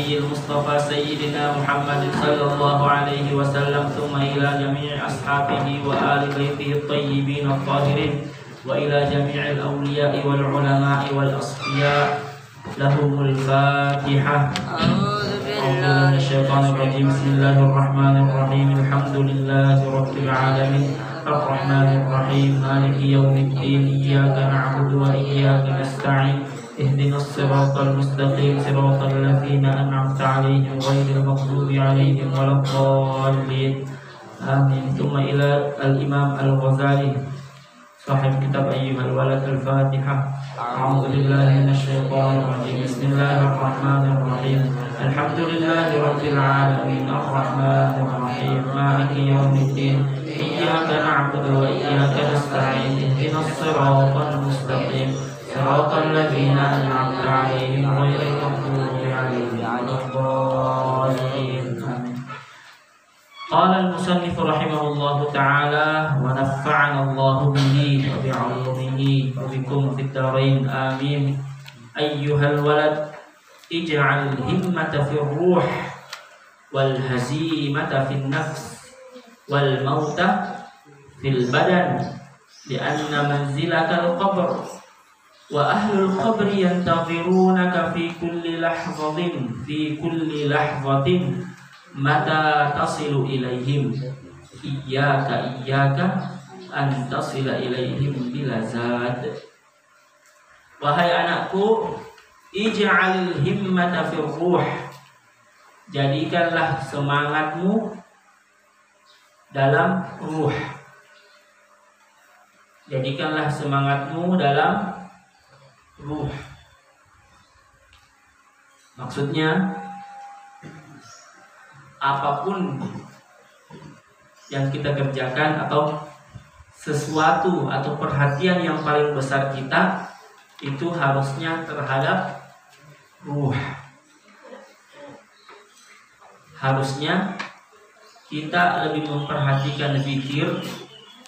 النبي المصطفى سيدنا محمد صلى الله عليه وسلم ثم إلى جميع أصحابه وآل بيته الطيبين الطاهرين وإلى جميع الأولياء والعلماء والأصفياء لهم الفاتحة. بالله من الشيطان الرجيم بسم الله الرحمن الرحيم الحمد لله رب العالمين الرحمن الرحيم مالك يوم الدين إياك نعبد وإياك نستعين اهدنا الصراط المستقيم صراط الذين أنعمت عليهم غير المغضوب عليهم ولا الضالين آمين. ثم إلى الإمام الغزالي صاحب كتاب أيها الولد الفاتحة. أعوذ بالله من الشيطان الرجيم بسم الله الرحمن الرحيم الحمد لله رب العالمين الرحمن الرحيم مالك يوم الدين إياك نعبد وإياك نستعين اهدنا الصراط المستقيم صراط الذين أنعمت عليهم غير المغضوب عليهم ولا الضالين. قال المصنف رحمه الله تعالى ونفعنا الله به وبعلومه وبكم في الدارين آمين. أيها الولد اجعل الهمة في الروح والهزيمة في النفس والموت في البدن لأن منزلك القبر وأهل القبر ينتظرونك في كل لحظة متى تصل إليهم إياك أن تصل إليهم بلا زاد. Wahai anakku, ij'alil himmata fir ruh, jadikanlah semangatmu dalam ruh. Jadikanlah semangatmu dalam ruh. Maksudnya apapun yang kita kerjakan atau sesuatu atau perhatian yang paling besar kita itu harusnya terhadap ruh. Harusnya kita lebih memperhatikan zikir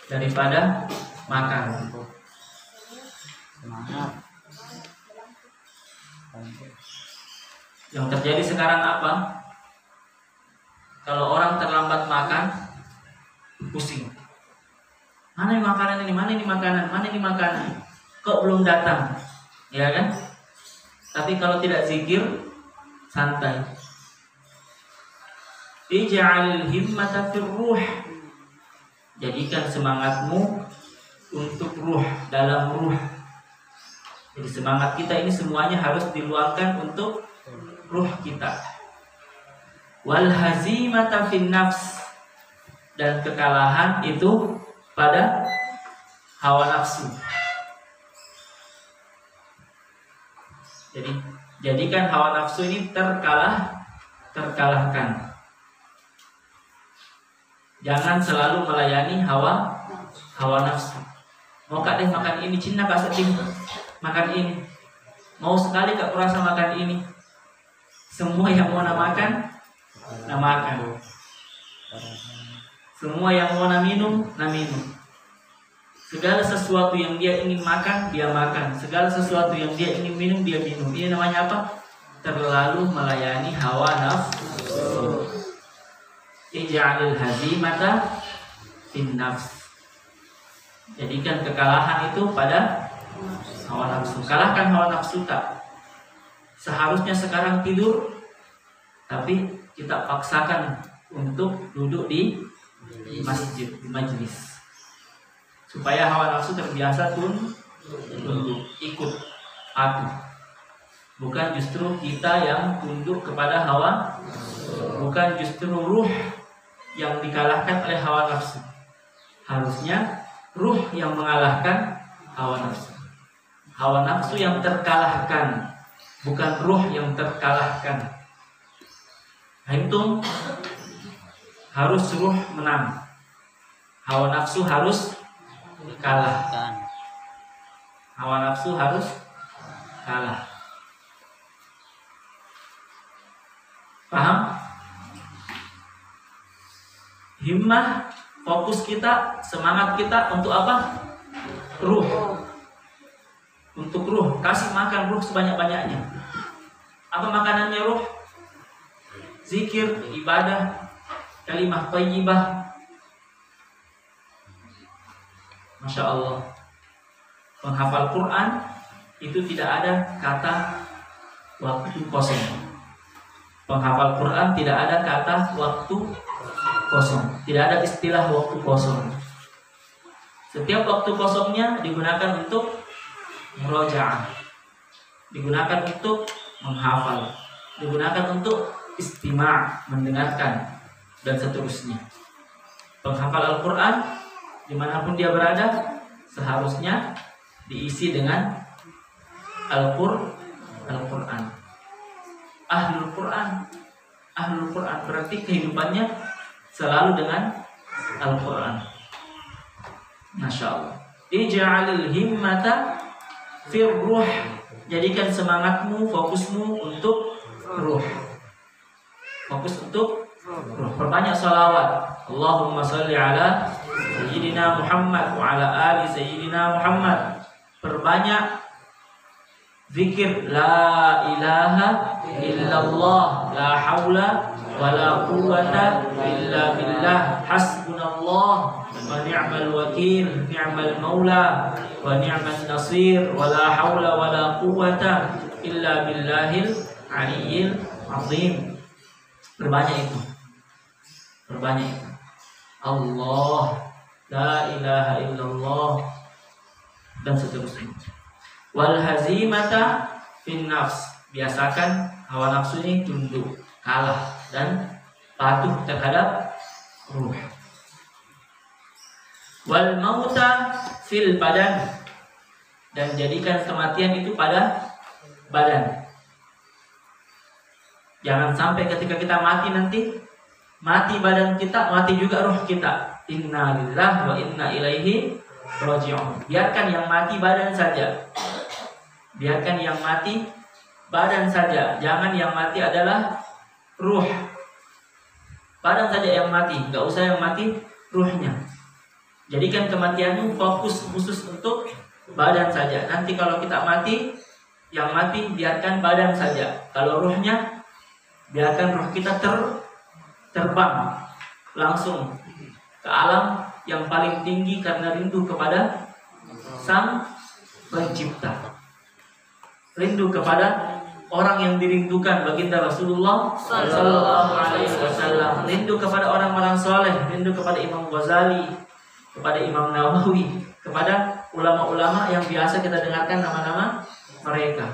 daripada makan. Yang terjadi sekarang apa? Kalau orang terlambat makan, pusing. Mana ini makanan ini? Mana ini makanan? Mana ini makanan? Kok belum datang? Ya kan? Tapi kalau tidak zikir, santai. Ij'alil himmata fir ruh. Jadikan semangatmu untuk ruh, dalam ruh. Jadi semangat kita ini semuanya harus diluangkan untuk ruh kita. Wal hazimata fin nafs, dan kekalahan itu pada hawa nafsu. Jadi jadikan hawa nafsu ini terkalahkan. Jangan selalu melayani hawa nafsu. Mau kak deh makan ini, Cina kak sedih makan ini. Mau sekali kak kurasa makan ini. Semua yang mau makan, makan. Semua yang mau minum. Segala sesuatu yang dia ingin makan, dia makan. Segala sesuatu yang dia ingin minum, dia minum. Ini namanya apa? Terlalu melayani hawa nafsu. Ij'alil hazimata fin nafs. Jadikan kekalahan itu pada hawa nafsu. Kalahkan hawa nafsu tak. Seharusnya sekarang tidur, tapi kita paksakan untuk duduk di masjid, di majelis, supaya hawa nafsu terbiasa tunduk, ikut aku. Bukan justru kita yang tunduk kepada hawa, bukan justru ruh yang dikalahkan oleh hawa nafsu. Harusnya ruh yang mengalahkan hawa nafsu. Hawa nafsu yang terkalahkan, bukan ruh yang terkalahkan. Itu harus ruh menang, hawa nafsu harus kalah. Hawa nafsu harus kalah. Paham? Himmah, fokus kita, semangat kita untuk apa? Ruh. Untuk ruh, kasih makan ruh sebanyak-banyaknya. Apa makanannya ruh? Zikir, ibadah, kalimah thayyibah. Masya Allah. Menghafal Quran itu tidak ada kata waktu kosong. Penghafal Quran tidak ada kata waktu kosong, tidak ada istilah waktu kosong. Setiap waktu kosongnya digunakan untuk murojaah, digunakan untuk menghafal, digunakan untuk istima', mendengarkan, dan seterusnya. Penghafal Al-Quran dimanapun dia berada seharusnya diisi dengan Al-Quran. Ahlul Quran berarti kehidupannya selalu dengan Al-Quran. Masya Allah. Ij'alil himmata fir ruh. Jadikan semangatmu, fokusmu untuk ruh. Fokus untuk ruh. Perbanyak salawat. Allahumma salli ala Sayyidina Muhammad wa ala ali Sayyidina Muhammad. Perbanyak zikir la ilaha illallah, la haula wa la quwwata illa billah, hasbunallah wa ni'mal wakil, ni'mal maula wa ni'mal nasir, wa la haula wa la quwwata illa billahil aliyyil azim. Perbanyak itu. Allah, la ilaha illallah, dan seterusnya. Wal hazimata fin nafs. Biasakan hawa nafsu ini tunduk, kalah, dan patuh terhadap ruh. Wal mauta fil badan. Dan jadikan kematian itu pada badan. Jangan sampai ketika kita mati nanti, mati badan kita, mati juga ruh kita. Inna lillahi wa inna ilaihi raji'un. Biarkan yang mati badan saja. Biarkan yang mati badan saja. Jangan yang mati adalah ruh. Badan saja yang mati, gak usah yang mati ruhnya. Jadikan kematianmu fokus khusus untuk badan saja. Nanti kalau kita mati, yang mati biarkan badan saja. Kalau ruhnya, biarkan ruh kita terbang langsung ke alam yang paling tinggi karena rindu kepada Sang Pencipta. Rindu kepada orang yang dirindukan, baginda Rasulullah sallallahu alaihi wasallam. Rindu kepada orang-orang soleh, rindu kepada Imam Ghazali, kepada Imam Nawawi, kepada ulama-ulama yang biasa kita dengarkan nama-nama mereka,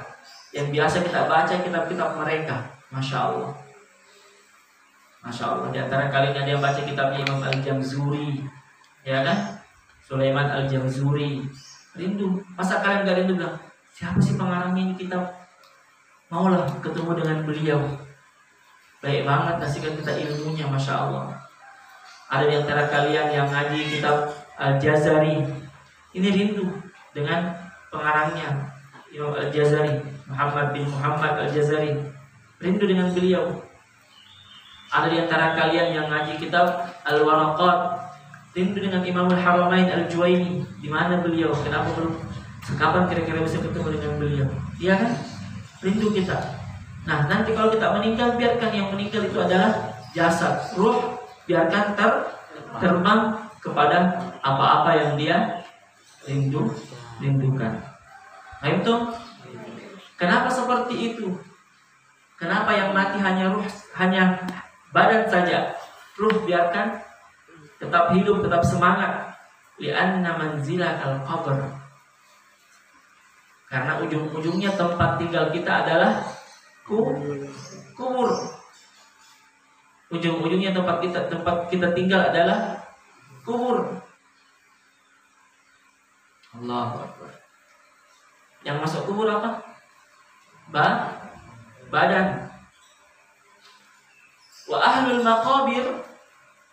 yang biasa kita baca kitab-kitab mereka. Masya Allah. Masya Allah. Di antara kalian ada yang baca kitabnya Imam Al-Jamzuri, ya kan? Sulaiman Al-Jamzuri. Rindu. Masa kalian gak rindu bilang, siapa sih pengarangnya ini kitab? Maulah ketemu dengan beliau. Baik banget kasihkan kita ilmunya, Masya Allah. Ada di antara kalian yang ngaji kitab Al-Jazari. Ini rindu dengan pengarangnya Imam Al-Jazari, Muhammad bin Muhammad Al-Jazari. Rindu dengan beliau. Ada di antara kalian yang ngaji kitab Al-Waraqat. Rindu dengan Imam Al-Haramain Al-Juwaini. Di mana beliau? Kenapa belum? Kapan kira-kira bisa ketemu dengan beliau? Iya kan? Rindu kita. Nah, nanti kalau kita meninggal, biarkan yang meninggal itu adalah jasad. Ruh biarkan terbang kepada apa-apa yang dia rindukan. Nah itu, kenapa seperti itu? Kenapa yang mati hanya ruh, hanya badan saja? Ruh biarkan tetap hidup, tetap semangat. Li'anna manzilakal qabr. Karena ujung-ujungnya tempat tinggal kita adalah kubur. Ujung-ujungnya tempat kita tinggal adalah kubur. Allahu Akbar. Yang masuk kubur apa? Badan. Wa ahlul maqabir,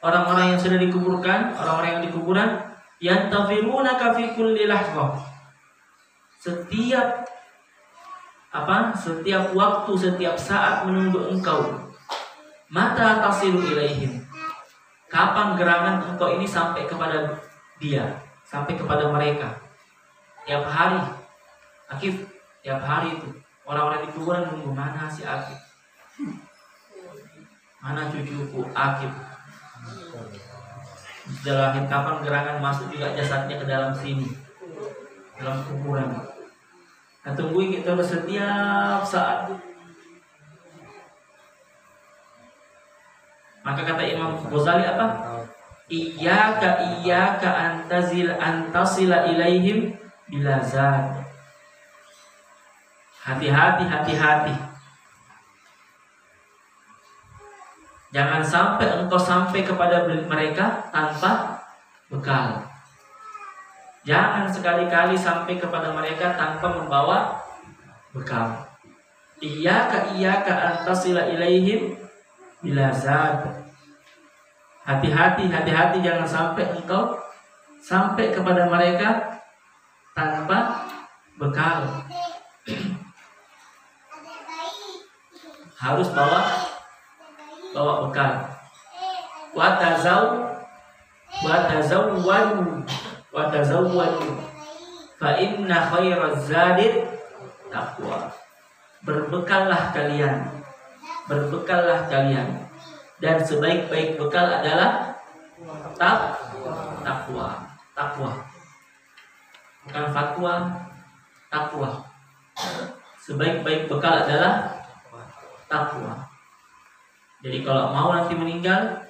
orang-orang yang sudah dikuburkan, orang-orang yang di kuburan, yantazirunaka fi kulli lahzah. Setiap waktu, setiap saat menunggu engkau. Mata tasilu ilaihim. Kapan gerangan engkau ini sampai kepada dia, sampai kepada mereka? Tiap hari, Akif, tiap hari itu orang-orang di kuburan nunggu, mana si Akif, mana cucuku Akif. Sudah lahir, kapan gerangan masuk juga jasadnya ke dalam sini, dalam kuburan. Nah, tungguin kita setiap saat. Maka kata Imam Ghazali apa? Iyyaka antasila ilaihim bilazad. Hati-hati. Jangan sampai engkau sampai kepada mereka tanpa bekal. Jangan sekali-kali sampai kepada mereka tanpa membawa bekal. Iyyaka antasila ilaihim bilazad. Hati-hati jangan sampai engkau sampai kepada mereka tanpa bekal. Harus bawa bekal. Watazawwadu fa inna khairaz zadid taqwa. Berbekallah kalian dan sebaik-baik bekal adalah takwa. Bukan fatwa, takwa. Sebaik-baik bekal adalah takwa. Jadi kalau mau nanti meninggal,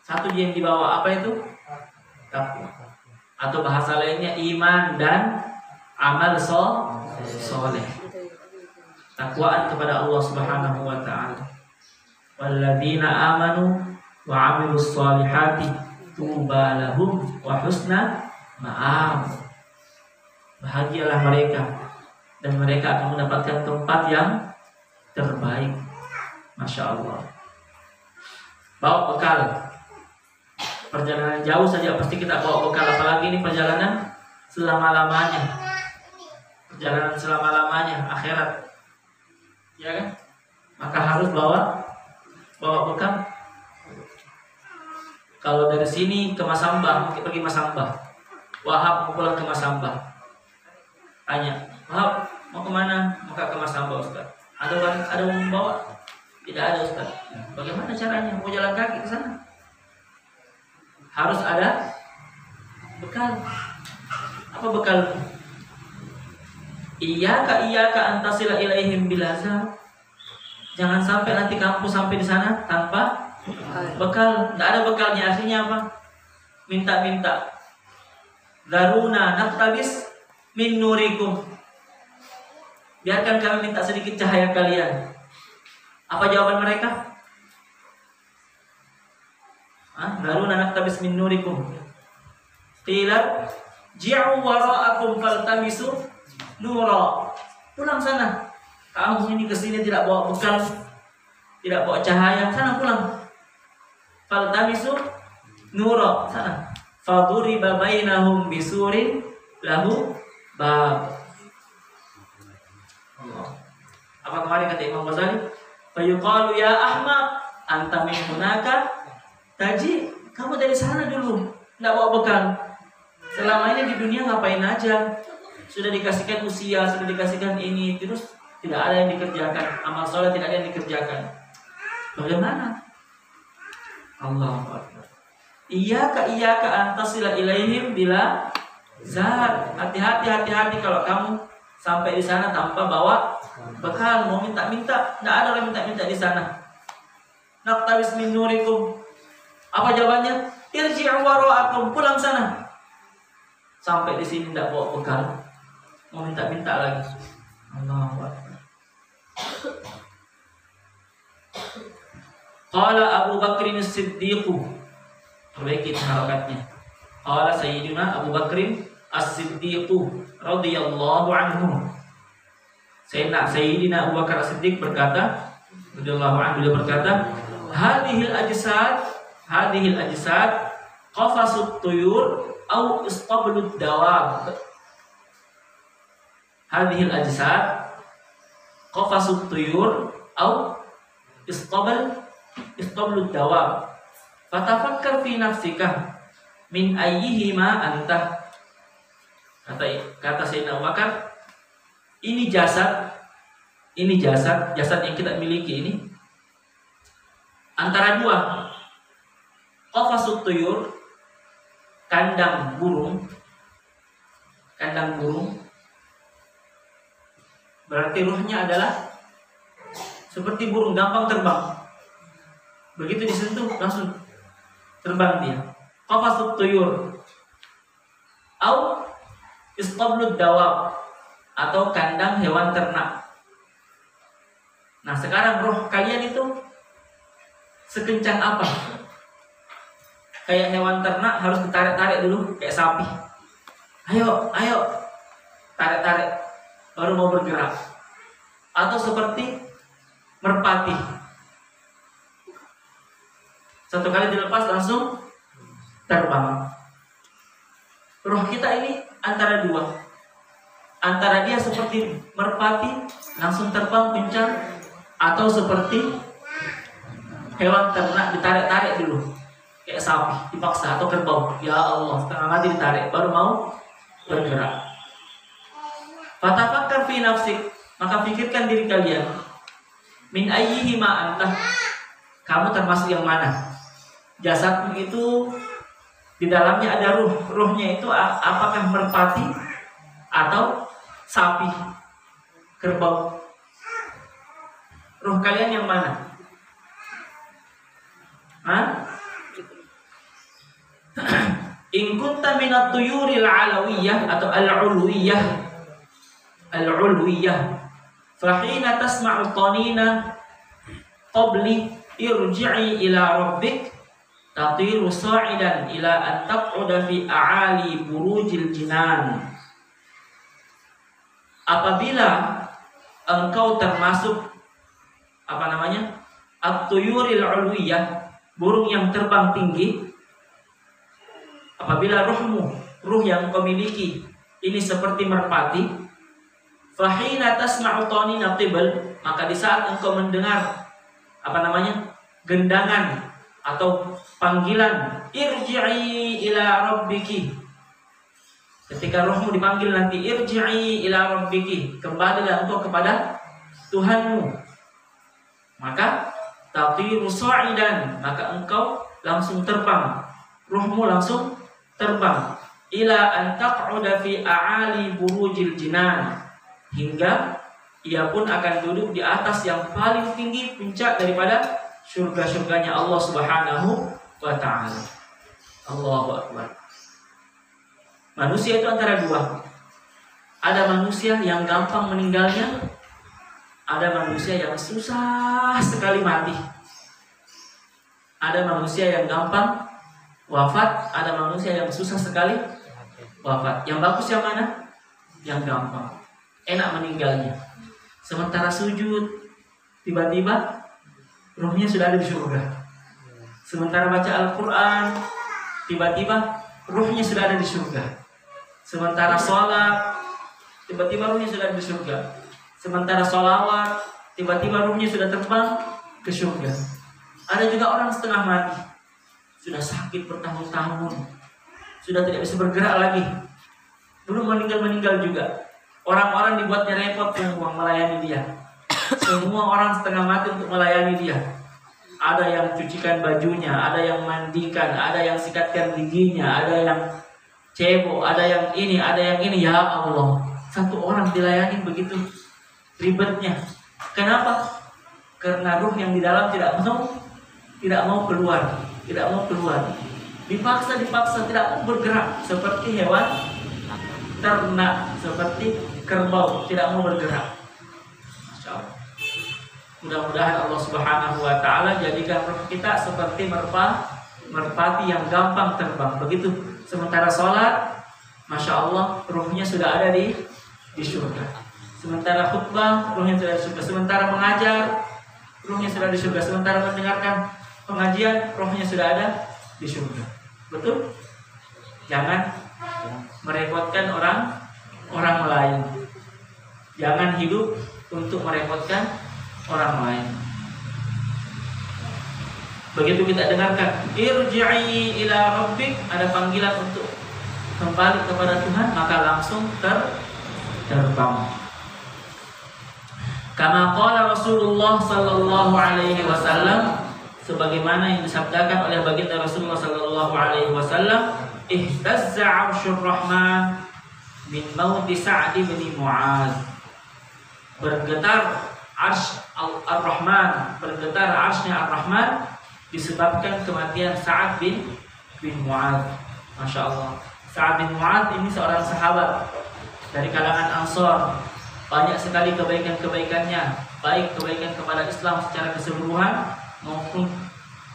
satu yang dibawa apa itu? Takwa. Atau bahasa lainnya iman dan amal soleh. Takwaan kepada Allah Subhanahu wa taala. Walladzina amanu wa 'amilus sholihati tuba lahum wa husna ma'ab. Bahagialah mereka dan mereka akan mendapatkan tempat yang terbaik. Masya Allah. Bawa bekal. Perjalanan jauh saja pasti kita bawa bekal, apalagi ini perjalanan selama-lamanya. Akhirat. Ya kan? Maka harus bawa bekal. Kalau dari sini ke Masambah, mungkin pergi Masambah. Wahab mau pulang ke Masambah. Tanya, Wahab mau kemana? Maka ke Masambah, Ustaz. Ada yang membawa? Tidak ada, Ustaz. Bagaimana caranya? Mau jalan kaki ke sana? Harus ada bekal. Apa bekal? Iyyaka antasila ilaihim bilazam. Jangan sampai nanti kamu sampai di sana tanpa bekal. Tidak ada bekalnya. Artinya apa? Minta. Daruna naktabis min nurikum. Biarkan kami minta sedikit cahaya kalian. Apa jawaban mereka? Daruna naktabis min nurikum. Qila ji'u wara'akum faltamisu nura. Pulang sana. Kamu ini kesini tidak bawa bekal, tidak bawa cahaya. Sana pulang. Faltamisu nura. Sana. Faduriba bainahum bisurin lahu bab. Apa kemarin kata Imam Ghazali? Fayuqalu ya ahmaq anta min hunaka taji. Kamu dari sana dulu, tidak bawa bekal. Selama ini di dunia ngapain aja? Sudah dikasihkan usia, sudah dikasihkan ini, terus tidak ada yang dikerjakan. Amal soleh tidak ada yang dikerjakan. Bagaimana? Allahu Akbar. Iyyaka antasila ilaihim bila zat. Hati-hati kalau kamu sampai di sana tanpa bawa bekal, mau minta-minta, tidak ada orang minta-minta di sana. Naktabis min nurikum. Apa jawabannya? Irji'u wara'akum. Pulang sana. Sampai di sini tidak bawa bekal, mau minta-minta lagi. Allahu Akbar. Qala Abu Bakrin As-Siddiq. Perbaiki harokatnya. Qala Sayyidina Abu Bakrin As-Siddiq radhiyallahu anhu. Sayyidina Abu Bakar As-Siddiq berkata, radhiyallahu anhu, dia berkata, hadhil ajsad qafasut tuyur au istablut dawab. Hadhil ajsad qafasut tuyur au istablut dawab. Fatafakkar fi nafsika min ayyihima anta. Kata Sayyidina Abu Bakar, ini jasad yang kita miliki ini antara dua. Qafasut tuyur, kandang burung. Berarti ruhnya adalah seperti burung, gampang terbang. Begitu disentuh langsung terbang dia. Qafasut tuyur au istablud dawab, atau kandang hewan ternak. Nah sekarang roh kalian itu sekencang apa? Kayak hewan ternak harus ditarik-tarik dulu, kayak sapi. Ayo, tarik-tarik, baru mau bergerak. Atau seperti merpati, satu kali dilepas langsung terbang. Roh kita ini antara dua, antara dia seperti merpati langsung terbang kencang, atau seperti hewan ternak ditarik-tarik dulu, kayak sapi dipaksa, atau kerbau, ya Allah, setengah mati ditarik baru mau bergerak. Fatafakkar fi nafsik, maka pikirkan diri kalian, min ayyihi ma anta, kamu termasuk yang mana? Jasadmu itu di dalamnya ada ruh, ruhnya itu apakah merpati atau sapi, kerbau? Ruh kalian yang mana? In kunta minat tuyuril alawiyah atau al-ulwiyah, fahina tasma'u tanina qabli irji'i ila rabbik tatiru sa'idan ila an taq'uda fi a'ali burujil jinan. Apabila engkau termasuk at-tuyuril ulwiyah, burung yang terbang tinggi, apabila ruh yang kau miliki ini seperti merpati, fahina tasma'u tanina tibal, maka di saat engkau mendengar gendangan atau panggilan irji'i ila rabbiki, ketika rohmu dipanggil nanti irji'i ila rabbiki, kembalilah engkau kepada Tuhanmu, maka tatiru sa'idan, maka engkau langsung terbang, ruhmu langsung terbang, ila an taq'uda fi a'ali burujil jinan, hingga ia pun akan duduk di atas yang paling tinggi puncak daripada surga-surganya Allah Subhanahu wa ta'ala. Allahu Akbar. Manusia itu antara dua. Ada manusia yang gampang meninggalnya, ada manusia yang susah sekali mati. Ada manusia yang gampang wafat, ada manusia yang susah sekali wafat. Yang bagus yang mana? Yang gampang, enak meninggalnya. Sementara sujud, tiba-tiba ruhnya sudah ada di surga. Sementara baca Al-Quran, tiba-tiba ruhnya sudah ada di surga. Sementara sholat, tiba-tiba ruhnya sudah ada di surga. Sementara sholawat, tiba-tiba ruhnya sudah terbang ke surga. Ada juga orang setengah mati, sudah sakit bertahun-tahun, sudah tidak bisa bergerak lagi, belum meninggal juga. Orang-orang dibuatnya repot untuk melayani dia. Semua orang setengah mati untuk melayani dia. Ada yang cucikan bajunya, ada yang mandikan, ada yang sikatkan giginya, ada yang cebok, ada yang ini, ada yang ini. Ya Allah, satu orang dilayani begitu ribetnya. Kenapa? Karena ruh yang di dalam tidak mau keluar. Dipaksa tidak mau bergerak, seperti hewan ternak, seperti kerbau, tidak mau bergerak. Masya Allah. Mudah-mudahan Allah Subhanahu wa ta'ala jadikan roh kita seperti merpati yang gampang terbang. Begitu. Sementara sholat, Masya Allah, ruhnya sudah ada di surga. Sementara khutbah, ruhnya sudah di surga. Sementara mengajar, ruhnya sudah di surga. Sementara mendengarkan pengajian, rohnya sudah ada di surga. Betul? Jangan merepotkan orang lain. Jangan hidup untuk merepotkan orang lain. Begitu kita dengarkan irji'i ila rabbik, ada panggilan untuk kembali kepada Tuhan, maka langsung terbang. Kama qala Rasulullah sallallahu alaihi wasallam, sebagaimana yang disabdakan oleh baginda Rasulullah sallallahu alaihi wasallam, ihtazza 'arsyur rahman min mauti Sa'd bin Mu'adz. Bergetar arsy Ar-Rahman, bergetar arsy Ar-Rahman disebabkan kematian Sa'ad bin Mu'adz. Masya Allah. Sa'ad bin Mu'adz ini seorang sahabat dari kalangan Ansor. Banyak sekali kebaikan-kebaikannya, baik kebaikan kepada Islam secara keseluruhan maupun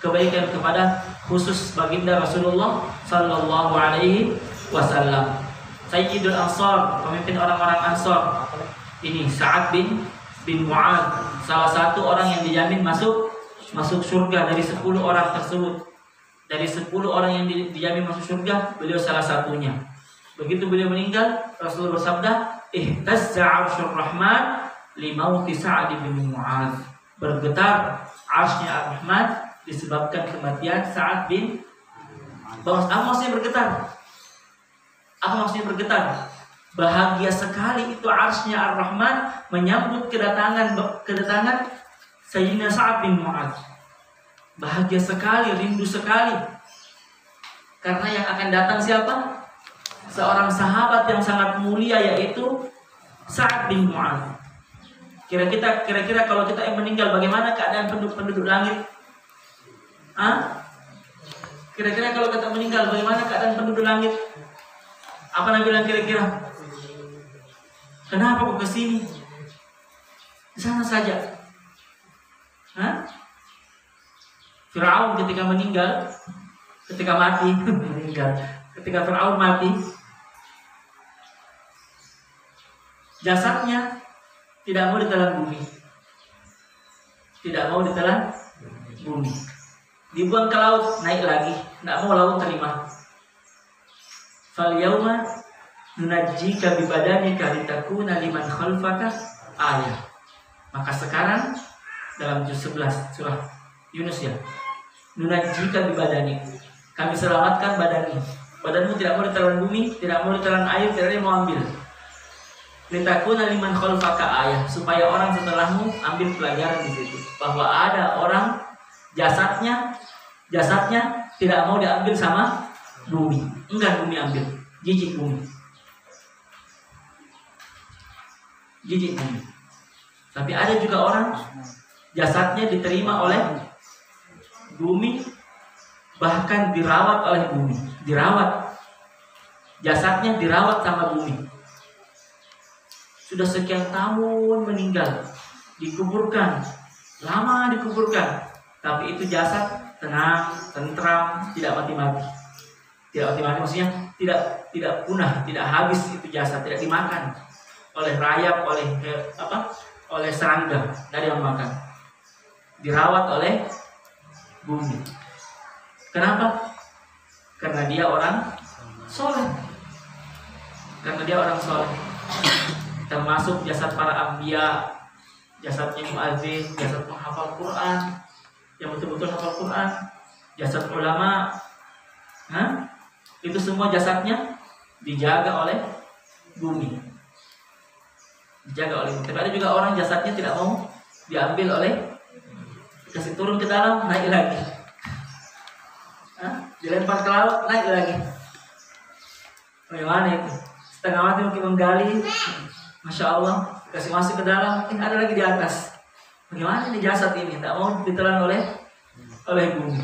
kebaikan kepada khusus baginda Rasulullah sallallahu alaihi wasallam. Sayyidul Ansar, pemimpin orang-orang Ansar. Ini Sa'ad bin Mu'adz, salah satu orang yang dijamin masuk surga dari 10 orang tersebut. Dari 10 orang yang dijamin masuk surga, beliau salah satunya. Begitu beliau meninggal, Rasulullah bersabda, "Ihtazza 'arsyur Rahman li mauti Sa'ad bin Mu'adz." Bergetar arsy Ar-Rahman disebabkan kematian Sa'ad bin Mu'adz. Apa maksudnya bergetar? Apa maksudnya bergetar? Bahagia sekali itu arsy Ar-Rahman menyambut kedatangan Sayyidina Sa'ad bin Mu'adz. Bahagia sekali, rindu sekali. Karena yang akan datang siapa? Seorang sahabat yang sangat mulia, yaitu Sa'ad bin Mu'adz. Kira-kira kalau kita yang meninggal, bagaimana keadaan penduduk langit? Kira-kira kalau kita meninggal, bagaimana keadaan penduduk langit? Apa Nabi bilang kira-kira? Kenapa kok kesini? Di sana saja. Firaun ketika mati, ketika Firaun mati, jasadnya tidak mau ditelan bumi. Tidak mau ditelan bumi. Dibuang ke laut, naik lagi. Tidak mau laut terima. Fal yauma nunajjika bi badanika litakuna liman khalfaka ayah. Maka sekarang dalam juz 11 surah Yunus ya. Nunajjika bi badanik. Kami selamatkan badanmu. Badanmu tidak mau ditelan bumi, tidak mau ditelan air, tidak ada yang mau ambil. Litakuna liman khalfaka ayah, supaya orang setelahmu ambil pelajaran di situ bahwa ada orang jasadnya tidak mau diambil sama bumi. Enggak, bumi ambil. Jijik bumi. Tapi ada juga orang jasadnya diterima oleh bumi, bahkan dirawat oleh bumi. Jasadnya dirawat sama bumi. Sudah sekian tahun meninggal, dikuburkan, lama dikuburkan, tapi itu jasad tenang, tentram, tidak mati-mati. Tidak mati-mati maksudnya tidak punah, tidak habis itu jasad, tidak dimakan oleh rayap, oleh serangga, dari yang makan. Dirawat oleh bumi. Kenapa? Karena dia orang soleh. Termasuk jasad para anbiya, jasadnya muadzin, jasad penghafal Quran, yang betul-betul hafal Quran, jasad ulama, itu semua jasadnya dijaga oleh bumi. Tapi ada juga orang jasadnya tidak mau diambil oleh, kasih turun ke dalam, naik lagi. Dilempar ke laut, naik lagi. Bagaimana itu? Setengah mati mungkin menggali, Masya Allah, kasih masuk ke dalam, mungkin ada lagi di atas. Bagaimana ini jasad ini? Tak mau ditelan oleh bumi.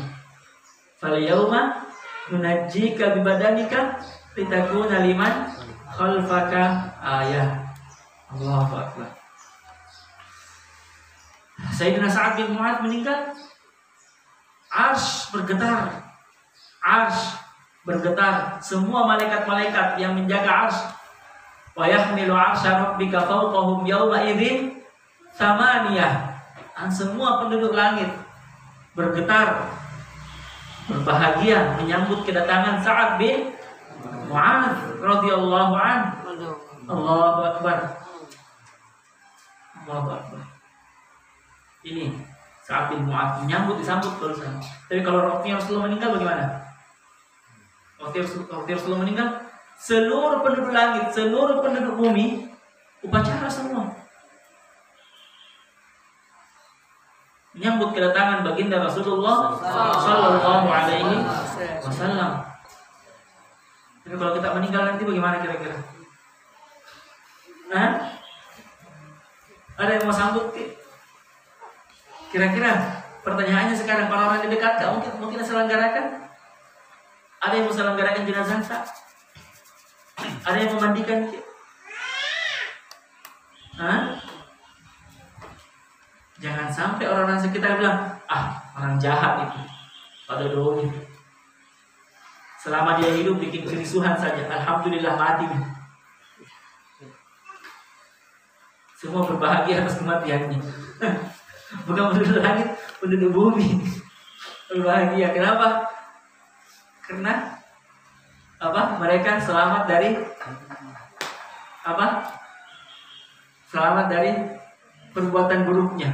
Fal yauma nunajjika bi badanika litakuna liman khalfaka ayah. Allahu Akbar. Sayyidina Sa'ad bin Mu'adz meninggal, arsy bergetar, semua malaikat-malaikat yang menjaga arsy. Wa yahmilu arsya rabbika fawqahum yawma idzin tsamaniyah. Semua penduduk langit bergetar, berbahagia menyambut kedatangan Sa'ad bin Mu'adz radhiyallahu anhu. Allahu Akbar. Ini Sa'ad bin Mu'adz disambut barusan. Tapi kalau Rasulullah meninggal bagaimana? Waktu Rasulullah meninggal, seluruh penduduk langit, seluruh penduduk bumi upacara semua menyambut kedatangan baginda Rasulullah sallallahu alaihi wasallam. Tapi kalau kita meninggal nanti bagaimana kira-kira? Ada yang mau sambut kira-kira? Pertanyaannya sekarang, orang-orang di dekat tak mungkin selenggarakan? Ada yang menyelenggarakan jenazah tak? Ada yang memandikan? Hah? Jangan sampai orang-orang sekitar bilang, orang jahat itu, pada doi. Selama dia hidup bikin kerisuhan saja, alhamdulillah mati. Semua berbahagia atas kematiannya. Bukan penduduk langit, penduduk bumi berbahagia. Kenapa? Karena mereka selamat dari selamat dari perbuatan buruknya.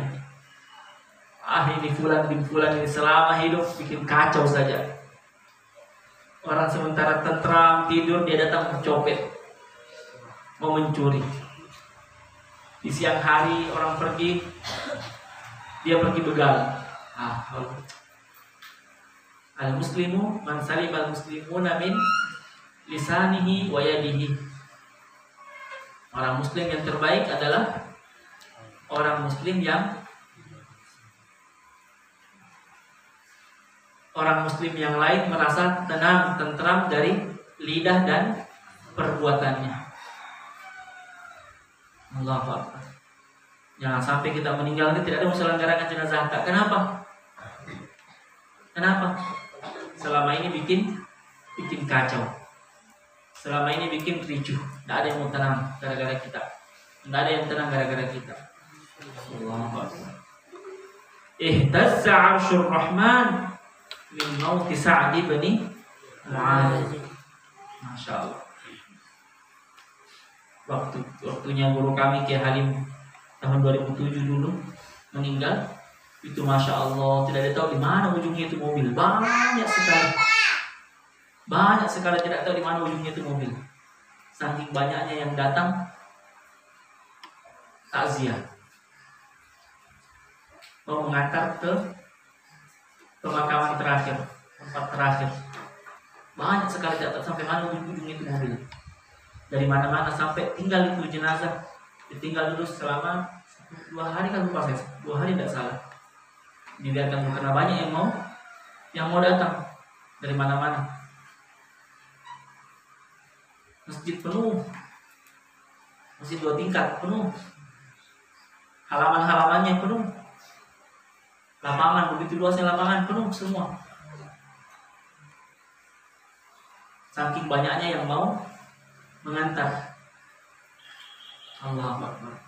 Ini fulan ini selama hidup bikin kacau saja. Orang sementara tentram tidur, dia datang mencopet, mau mencuri. Di siang hari orang pergi, dia pergi begal. Al-muslimu man salim al-muslimuna min lisanihi wa yadihi. Orang muslim yang terbaik adalah orang muslim yang lain merasa tenang, tentram dari lidah dan perbuatannya. Allahu Akbar. Jangan sampai kita meninggal ini tidak ada menyelenggarakan jenazah. Kenapa? Selama ini bikin kacau. Selama ini bikin ricuh. Tidak ada yang mau tenang gara-gara kita. Tidak ada yang tenang gara-gara kita. Allahu Akbar. Ihtazza 'arsyur Rahman min mauti Sa'd bin Mu'adz. Masya Allah. Waktunya guru kami Kiai Halim tahun 2007 dulu meninggal, itu Masya Allah tidak ada tahu di mana ujungnya itu mobil. Banyak sekali tidak tahu di mana ujungnya itu mobil. Saking banyaknya yang datang takziah, mau mengantar ke pemakaman terakhir, tempat terakhir. Banyak sekali tidak tahu sampai mana ujungnya itu mobil. Dari mana-mana sampai tinggal itu jenazah, ditinggal dulu selama 2 hari kan, lupa saya, 2 hari tidak salah. Dilihatkan karena banyak yang mau datang dari mana-mana. Masjid penuh, masjid 2 tingkat penuh, halaman-halamannya penuh, lapangan begitu luasnya, lapangan penuh semua. Saking banyaknya yang mau mengantar. Allahu Akbar.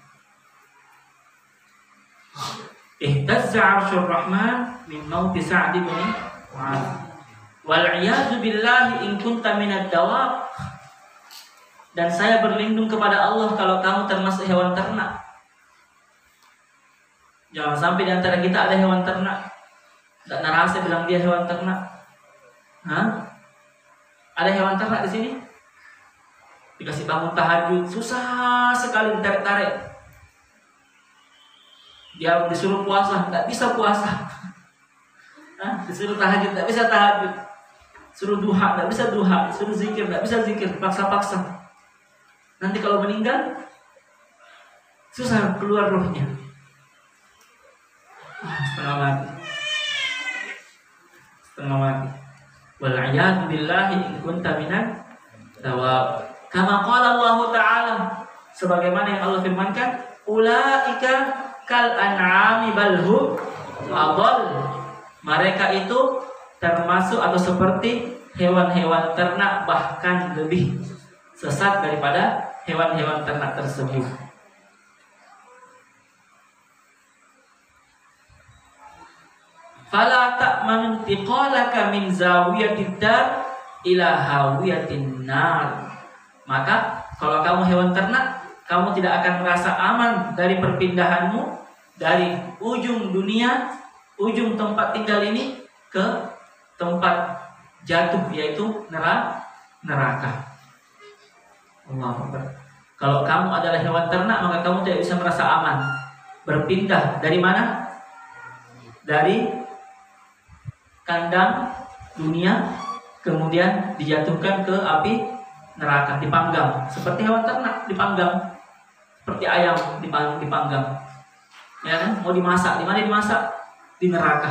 Ihtazza 'arsyur Rahman min mauti Sa'd bin Mu'adz. Wal 'iyadu billahi in kunta minad dawab. Dan saya berlindung kepada Allah kalau kamu termasuk hewan ternak. Jangan sampai di antara kita ada hewan ternak. Tak narasi bilang dia hewan ternak. Ada hewan ternak di sini? Dikasih bangun tahajud, susah sekali ditarik-tarik. Dia disuruh puasa, tak bisa puasa. Disuruh tahajud, tak bisa tahajud. Suruh duha, tak bisa duha. Suruh zikir, tak bisa zikir, paksa-paksa. Nanti kalau meninggal, susah keluar rohnya. Setengah mati. Wal'iyadu billahi in kunta minan dawab. Kama qala Allah Ta'ala, sebagaimana yang Allah firmankan, ulaika kal an'ami balhum adall. Mereka itu termasuk atau seperti hewan-hewan ternak, bahkan lebih sesat daripada hewan-hewan ternak tersebut. Fala ta'man tiqalaka min zawiyatid dar ila hawiyatin nar. Maka kalau kamu hewan ternak, kamu tidak akan merasa aman dari perpindahanmu dari ujung dunia, ujung tempat tinggal ini ke tempat jatuh, yaitu neraka. Allahu Akbar. Kalau kamu adalah hewan ternak, maka kamu tidak bisa merasa aman. Berpindah dari mana? Dari kandang dunia, kemudian dijatuhkan ke api neraka, dipanggang. Seperti hewan ternak dipanggang, seperti ayam dipanggang. Ya kan? Mau dimasak, di mana dimasak? di neraka.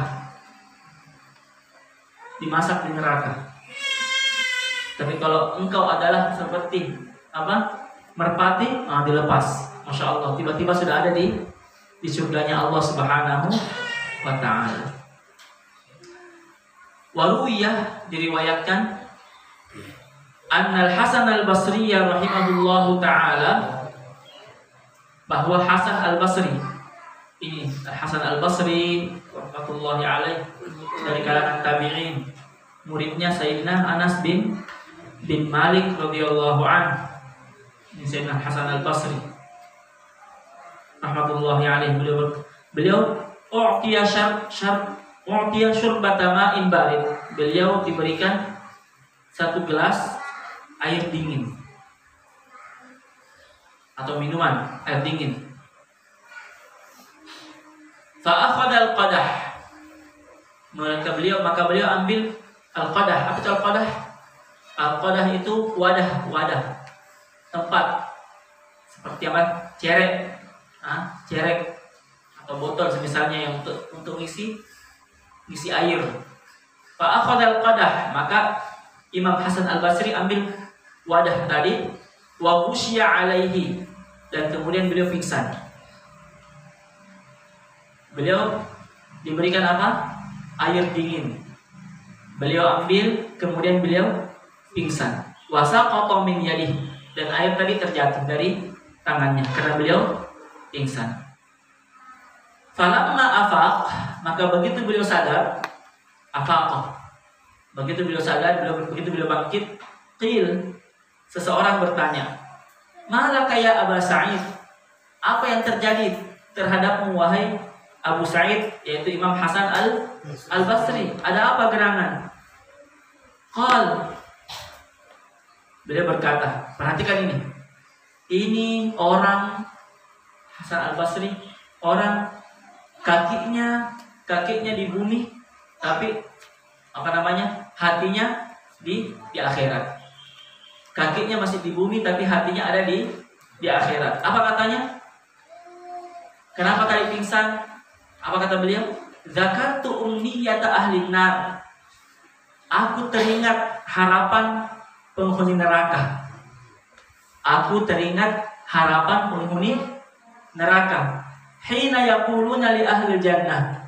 Dimasak di neraka. Tapi kalau engkau adalah seperti merpati, dilepas. Masya Allah, tiba-tiba sudah ada di surganya Allah Subhanahu wa ta'ala. Waruwiyah, diriwayatkan, Annal Hasan al-Basri rahimahullahu ta'ala, bahwa Hasan al-Basri ini, Hasan al-Basri rahmatullahi alaih, dari kalangan tabi'in, muridnya Sayyidina Anas bin Malik radhiyallahu anhu. Ini Sayyidina Hasan al-Basri rahmatullahi alaih, beliau u'tiya syurbata ma'in barid. Beliau diberikan satu gelas air dingin atau minuman air dingin. Fa'akhadha al-qadah, maka beliau ambil al-qadah. Apa itu al-qadah? Al-qadah itu wadah tempat seperti apa? Cerek atau botol semisalnya yang untuk ngisi air. Fa'akhadha al-qadah, maka Imam Hasan al-Basri ambil wadah tadi, wa ghusya alaihi, dan kemudian beliau pingsan. Beliau diberikan apa? Air dingin. Beliau ambil, kemudian beliau pingsan. Wa saqata min yadihi, dan air tadi terjatuh dari tangannya karena beliau pingsan. Falamma afaq, maka begitu beliau sadar, begitu beliau bangkit, qil, seseorang bertanya, "Malaka ya Aba Sa'id?" Apa yang terjadi terhadapmu wahai Abu Sa'id, yaitu Imam Hasan al-Basri? Ada apa gerangan? Qal, beliau berkata, perhatikan ini. Ini orang Hasan al-Basri, orang kakinya di bumi, tapi hatinya di akhirat. Kakinya masih di bumi tapi hatinya ada di akhirat. Apa katanya? Kenapa tadi pingsan? Apa kata beliau? Zakartu umniyata ahli nar. Aku teringat harapan penghuni neraka. Hina yaquluna li ahli jannah.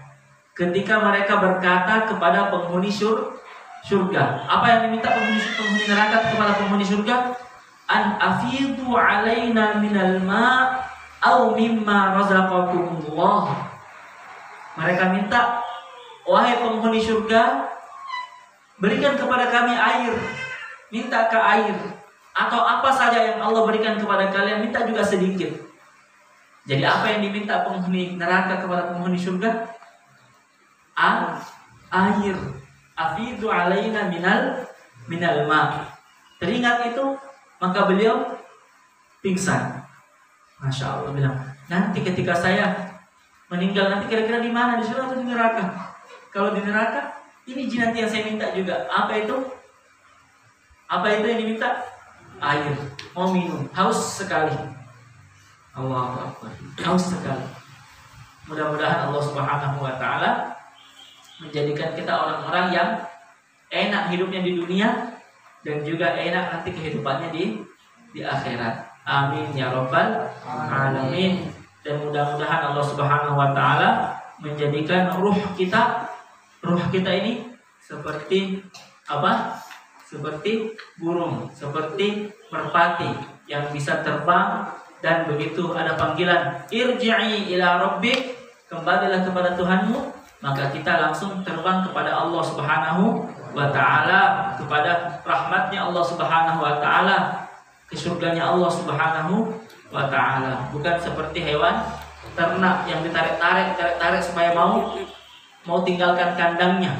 Ketika mereka berkata kepada penghuni surga. Apa yang diminta penghuni neraka kepada penghuni surga? An afidu alaina minal ma' au mimma razaqakumullah. Mereka minta, wahai penghuni surga, berikan kepada kami air. Minta ke air atau apa saja yang Allah berikan kepada kalian, minta juga sedikit. Jadi apa yang diminta penghuni neraka kepada penghuni surga? Air. Afidu alaina minal ma'. Teringat itu, maka beliau pingsan. Masya Allah, bilang, nanti ketika saya meninggal, nanti kira-kira di mana? Di surga atau di neraka? Kalau di neraka, ini nanti yang saya minta juga. Apa itu yang diminta? Air. Mau minum, haus sekali. Allahu Akbar, haus sekali. Mudah-mudahan Allah Subhanahu wa ta'ala menjadikan kita orang-orang yang enak hidupnya di dunia dan juga enak nanti kehidupannya di akhirat. Amin ya rabbal alamin. Dan mudah-mudahan Allah Subhanahu wa ta'ala menjadikan ruh kita ini seperti apa? Seperti burung, seperti merpati yang bisa terbang, dan begitu ada panggilan irji'i ila rabbik, kembalilah kepada Tuhanmu, maka kita langsung terbang kepada Allah Subhanahu wa ta'ala, kepada rahmatnya Allah Subhanahu wa ta'ala, ke surganya Allah Subhanahu wa ta'ala. Bukan seperti hewan ternak yang ditarik supaya mau tinggalkan kandangnya.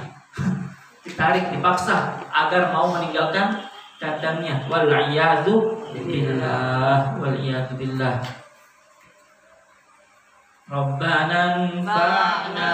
Ditarik, dipaksa agar mau meninggalkan kandangnya. Wal-iyadu billah. Rabbana anfa'na